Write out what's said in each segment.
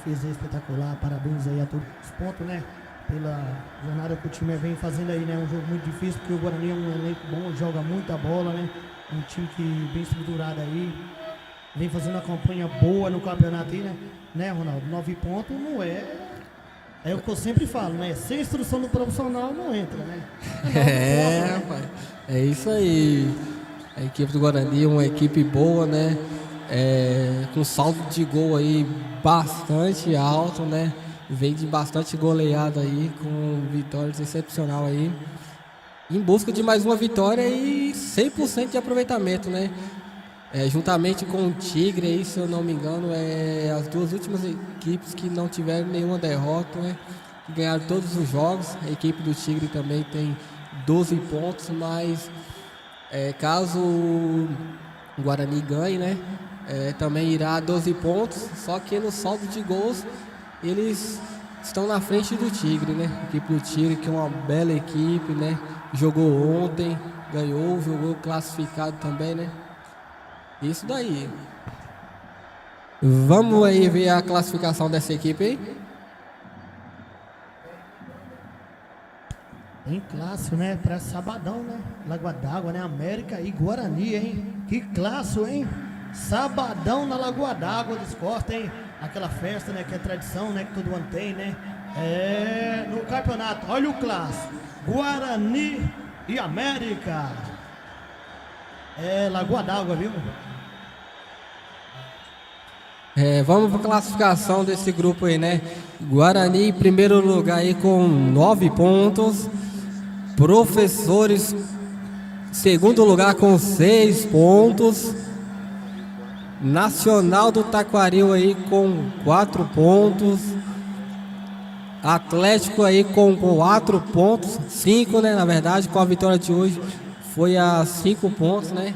defesa espetacular, parabéns aí a todos os pontos, né? Pela jornada que o time vem fazendo aí, né? Um jogo muito difícil, porque o Guarani é um elenco bom, joga muita bola, né? Um time que bem estruturado aí, vem fazendo uma campanha boa no campeonato aí, né, Ronaldo? 9 pontos não é. É o que eu sempre falo, né? Sem instrução do profissional não entra, né? Rapaz. É isso aí. A equipe do Guarani é uma equipe boa, né? Com saldo de gol aí bastante alto, né? Vem de bastante goleada aí, com vitórias excepcional aí. Em busca de mais uma vitória e 100% de aproveitamento, né? Juntamente com o Tigre aí, se eu não me engano, as duas últimas equipes que não tiveram nenhuma derrota, né? Que ganharam todos os jogos. A equipe do Tigre também tem 12 pontos, mas caso o Guarani ganhe, né? Também irá a 12 pontos, só que no saldo de gols eles estão na frente do Tigre, né? A equipe do Tigre, que é uma bela equipe, né? Jogou ontem, ganhou, jogou classificado também, né? Isso daí. Vamos aí ver a classificação dessa equipe aí. Tem clássico, né? Pra sabadão, né? Lagoa d'Água, né? América e Guarani, hein? Que clássico, hein? Sabadão na Lagoa d'Água dos Costa, hein? Aquela festa, né? Que é tradição, né? Que todo ano tem, né? No campeonato. Olha o clássico. Guarani e América. Lagoa d'Água, viu? Vamos para a classificação desse grupo aí, né? Guarani em primeiro lugar aí com 9 pontos. Professores segundo lugar com 6 pontos. Nacional do Taquaril aí com 4 pontos. Atlético aí com 4 pontos. 5, né? Na verdade, com a vitória de hoje foi a 5 pontos, né?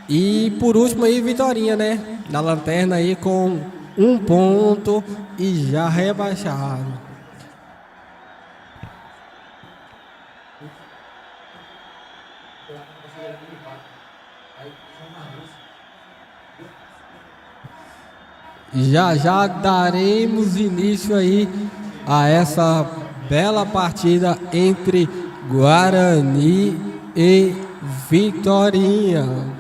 E por último aí, Vitorinha, né? Na lanterna aí com 1 ponto e já rebaixado. Já daremos início aí a essa bela partida entre Guarani e Vitorinha.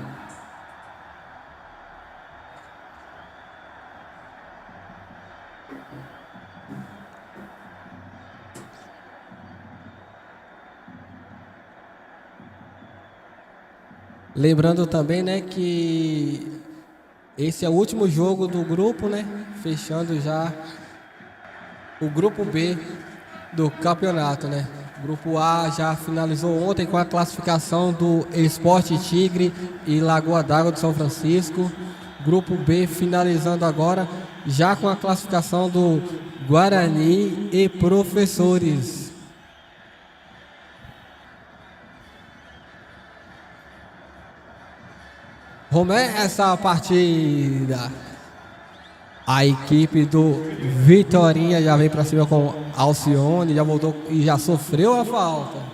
Lembrando também, né, que esse é o último jogo do grupo, né, fechando já o grupo B do campeonato, né. O grupo A já finalizou ontem com a classificação do Esporte Tigre e Lagoa d'Água de São Francisco. Grupo B finalizando agora já com a classificação do Guarani e Professores. Começa a partida. A equipe do Vitorinha já vem para cima com Alcione, já voltou e já sofreu a falta.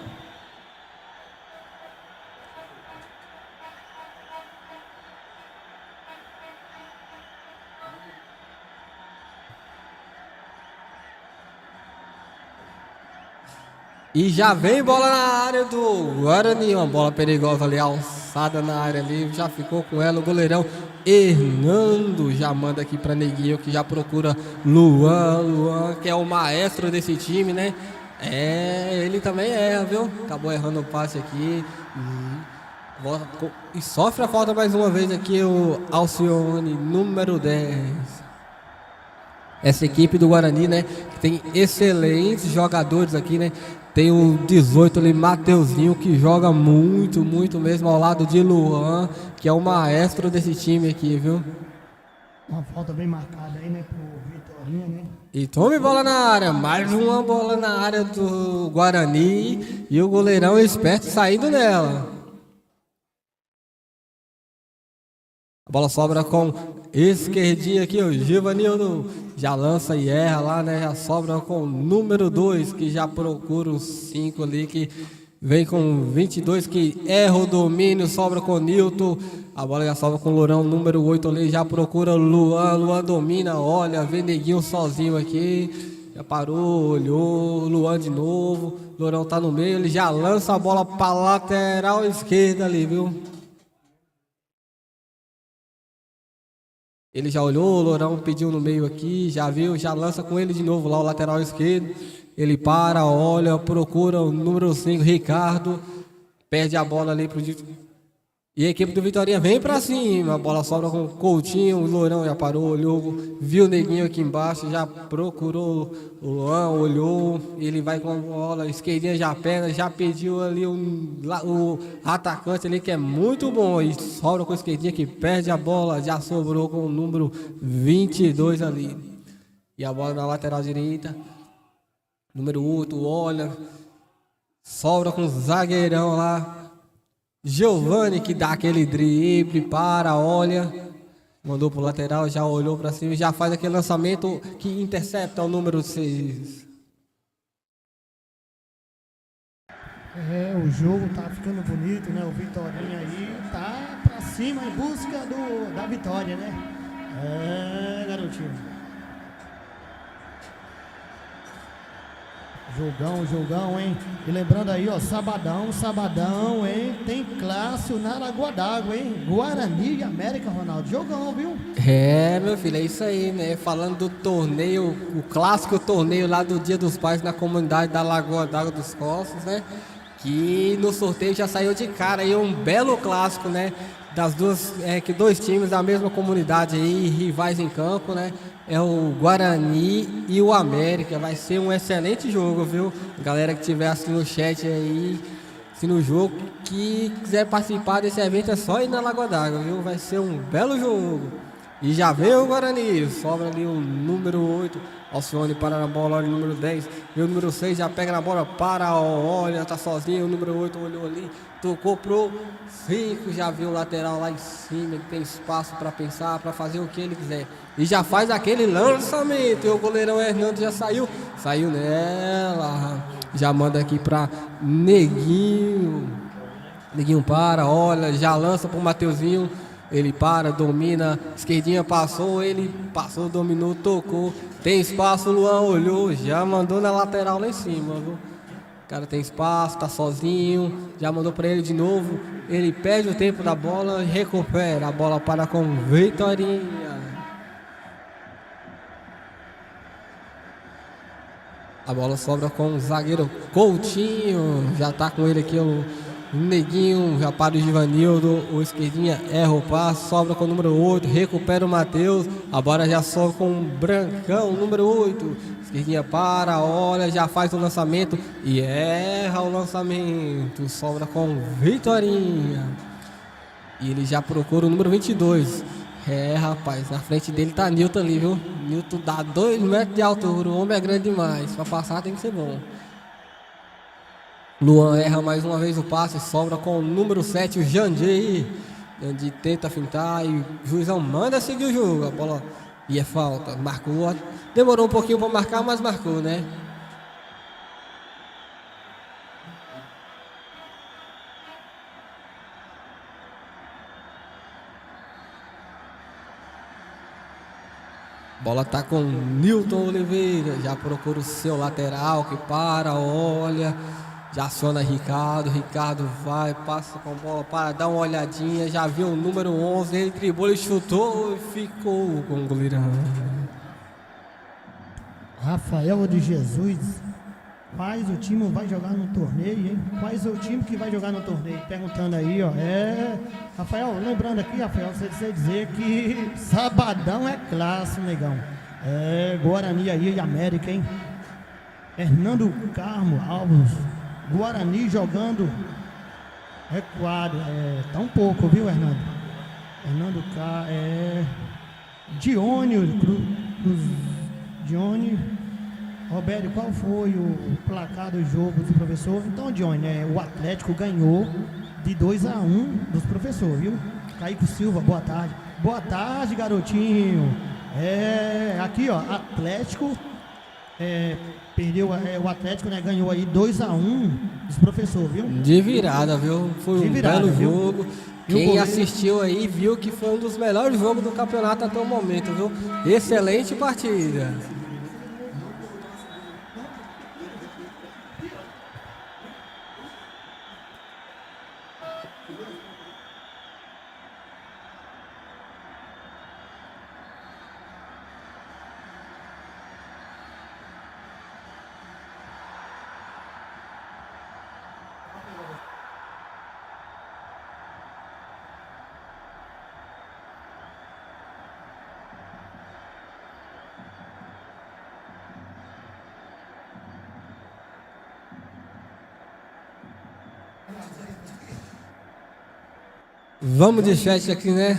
E já vem bola na área do Guarani, uma bola perigosa ali, alçada na área ali, já ficou com ela o goleirão Hernando, já manda aqui pra Neguinho, que já procura Luan, que é o maestro desse time, né? Ele também erra, viu? Acabou errando o passe aqui. E sofre a falta mais uma vez aqui o Alcione, número 10. Essa equipe do Guarani, né? Que tem excelentes jogadores aqui, né? Tem o 18 ali, Mateuzinho, que joga muito, muito mesmo, ao lado de Luan, que é o maestro desse time aqui, viu? Uma falta bem marcada aí, né, pro Vitorinha, né? E tome bola na área, mais uma bola na área do Guarani, e o goleirão esperto saindo nela. A bola sobra com esquerdinha aqui, o Givanildo já lança e erra lá, né? Já sobra com o número 2, que já procura os 5 ali, que vem com 22 que erra o domínio, sobra com o Nilton. A bola já sobra com o Lourão, número 8 ali, já procura o Luan. Luan domina, olha, vem Neguinho sozinho aqui. Já parou, olhou, Luan de novo. Lourão tá no meio, ele já lança a bola pra lateral esquerda ali, viu? Ele já olhou, o Lourão pediu no meio aqui, já viu, já lança com ele de novo lá o lateral esquerdo. Ele para, olha, procura o número 5, Ricardo. Perde a bola ali pro... E a equipe do Vitória vem pra cima. A bola sobra com o Coutinho, o Lourão já parou, olhou, viu o Neguinho aqui embaixo, já procurou o Luan, olhou. Ele vai com a bola, esquerdinha já pega, já pediu ali o atacante ali que é muito bom. E sobra com a esquerdinha que perde a bola, já sobrou com o número 22 ali. E a bola na lateral direita. Número 8, olha, sobra com o zagueirão lá, Giovani, que dá aquele drible, para, olha, mandou pro lateral, já olhou para cima, já faz aquele lançamento que intercepta o número 6. O jogo tá ficando bonito, né? O Vitorinha aí tá pra cima em busca da vitória, né? Garotinho. Jogão, hein? E lembrando aí, ó, sabadão, hein? Tem clássico na Lagoa d'Água, hein? Guarani e América, Ronaldo. Jogão, viu? Meu filho, é isso aí, né? Falando do torneio, o clássico torneio lá do Dia dos Pais na comunidade da Lagoa d'Água dos Costos, né? Que no sorteio já saiu de cara aí um belo clássico, né? Das dois times da mesma comunidade aí, rivais em campo, né? É o Guarani e o América. Vai ser um excelente jogo, viu? Galera que estiver assistindo o chat aí, assistindo o jogo, que quiser participar desse evento é só ir na Lagoa d'Água, viu? Vai ser um belo jogo. E já veio o Guarani, sobra ali o número 8, Alcione para na bola, olha o número 10, e o número 6 já pega na bola, para, olha, tá sozinho, o número 8 olhou ali, tocou pro 5, já viu o lateral lá em cima, ele tem espaço para pensar, para fazer o que ele quiser. E já faz aquele lançamento, e o goleirão Hernando já saiu nela, já manda aqui para Neguinho para, olha, já lança pro Mateuzinho. Ele para, domina, esquerdinha passou, ele passou, dominou, tocou. Tem espaço, o Luan olhou, já mandou na lateral lá em cima, viu? O cara tem espaço, tá sozinho, já mandou para ele de novo. Ele perde o tempo da bola e recupera. A bola para com Vitorinha. A bola sobra com o zagueiro Coutinho. Já tá com ele aqui o Neguinho, já para o Givanildo, o esquerdinha erra o passe, sobra com o número 8, recupera o Matheus, a bola já sobe com o Brancão, número 8, esquerdinha para, olha, já faz o lançamento e erra o lançamento, sobra com Vitorinha, e ele já procura o número 22, rapaz, na frente dele tá Nilton ali, viu, Nilton dá 2 metros de altura, o homem é grande demais, para passar tem que ser bom. Luan erra mais uma vez o passe, sobra com o número 7, o Jandir. Jandir tenta fintar e o juizão manda seguir o jogo. A bola e é falta, marcou. Demorou um pouquinho para marcar, mas marcou, né? Bola tá com Nilton Oliveira, já procura o seu lateral que para, olha. Já aciona Ricardo vai, passa com a bola para dar uma olhadinha, já viu o número 11, ele driblou, ele chutou e ficou com o goleirão. Rafael de Jesus, quais o time vai jogar no torneio, hein? Quais o time que vai jogar no torneio? Perguntando aí, ó. Rafael, lembrando aqui, Rafael, você dizer que sabadão é clássico, negão. Guarani aí e América, hein? Hernando Carmo Alves. Guarani jogando recuado, tá um pouco, viu, Hernando? Hernando Dione Dione. Roberto, qual foi o placar do jogo do professor? Então, Dione, o Atlético ganhou de 2-1 dos professores, viu? Caico Silva, boa tarde. Boa tarde, garotinho. Aqui, ó, Atlético Perdeu, o Atlético, né, ganhou aí 2-1 dos professores, viu? De virada, viu? Foi De um virada, belo viu? jogo. E o Quem goleiro? assistiu aí viu que foi um dos melhores jogos do campeonato até o momento, viu? Excelente partida. Vamos de chat aqui, né?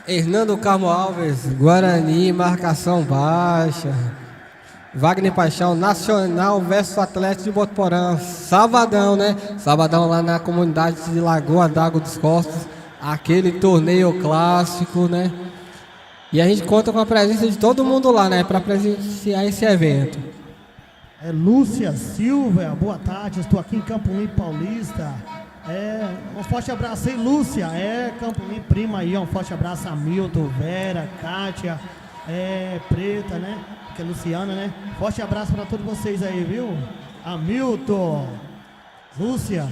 Hernando Carmo Alves, Guarani, marcação baixa. Wagner Paixão, Nacional versus Atlético de Botuporã. Sabadão, né? Sabadão lá na comunidade de Lagoa d'Água dos Costos. Aquele torneio clássico, né? E a gente conta com a presença de todo mundo lá, né? Para presenciar esse evento. Lúcia Silva, boa tarde, estou aqui em Campo Limpo Paulista. Um forte abraço aí, Lúcia. Campo Limpo, prima aí, um forte abraço a Milton, Vera, Kátia, Preta, né? Que é Luciana, né? Forte abraço para todos vocês aí, viu? Hamilton, Lúcia.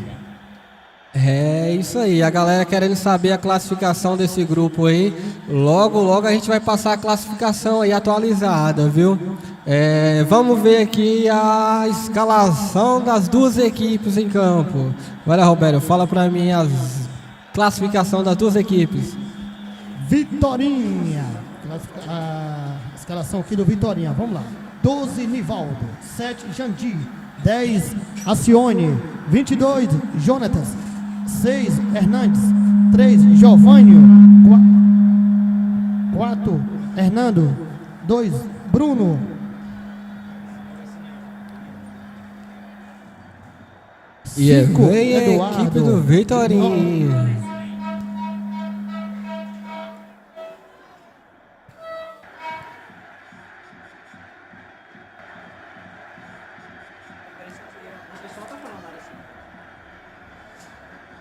É isso aí, a galera querendo saber a classificação desse grupo aí. Logo, logo a gente vai passar a classificação aí atualizada, viu? Vamos ver aqui a escalação das duas equipes em campo. Vai lá, Roberto, fala pra mim a classificação das duas equipes. Vitorinha. A escalação aqui do Vitorinha, vamos lá. 12, Nivaldo. 7, Jandir. 10, Acione. 22, Jonatas. 6, Hernandes. 3, Giovânio. 4, Hernando. 2, Bruno. 5, vem a Eduardo. equipe do Vitorinha.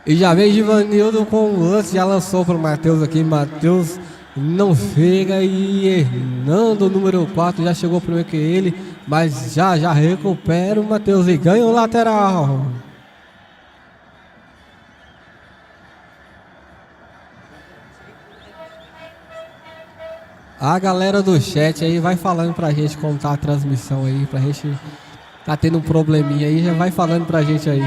E já vem Givanildo com o lance, já lançou para o Matheus aqui. Matheus não chega e Hernando, número 4, já chegou primeiro que ele, mas já recupera o Matheus e ganha o lateral. A galera do chat aí vai falando pra gente como tá a transmissão aí, pra gente tá tendo um probleminha aí, já vai falando pra gente aí.